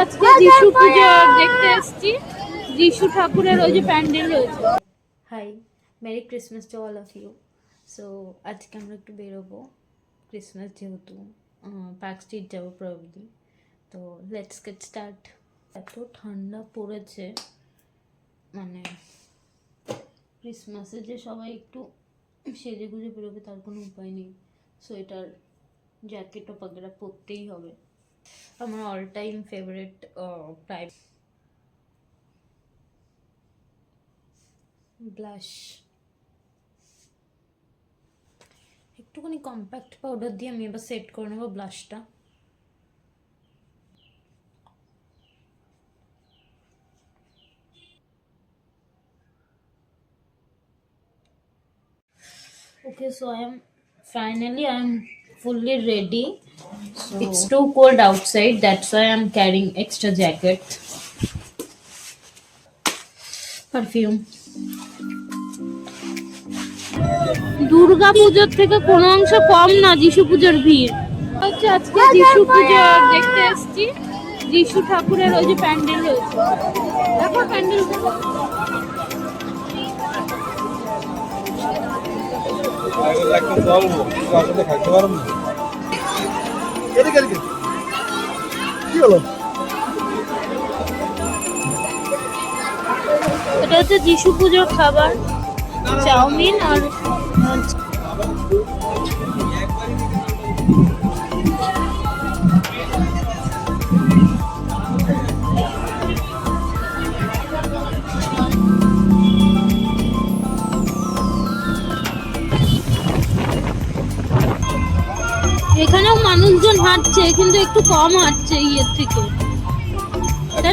আজকে যিশু পুজো দেখতে এসেছি। যিশু ঠাকুরের ওই যে প্যান্ডেল রয়েছে। Hi, merry Christmas to all of you. So আজকে আমরা একটু বেরোবো, ক্রিসমাস যেহেতু পার্ক স্ট্রিট যাবো প্রবলি। তো লেটস গেট স্টার্ট। এত ঠান্ডা পড়েছে, মানে ক্রিসমাসে যে সবাই একটু সেজে গুজে বেরোবে তার কোনো উপায় নেই। সোয়েটার জ্যাকেট ও পাগড়া পরতেই হবে। আমার all time favourite type blush, একটুখানি কম্প্যাক্ট পাউডার দিয়ে আমি এবার সেট করে নেবো ব্লাশটা। Okay, so I am fully ready. So it's too cold outside, that's why I'm carrying extra jacket. Perfume. Durga পুজোর থেকে কোনো অংশ কম না যিশু পুজোর ভিড়। আজকে যিশু পুজো দেখতে এসেছি। যিশু ঠাকুরের ওই যে প্যান্ডেল রয়েছে, দেখো প্যান্ডেল। এটা হচ্ছে যিশু পুজোর খাবার, চাউমিন আর এখানেও মানুষজন হাঁটছে, কিন্তু একটু কম হাঁটছে ইয়ের থেকে।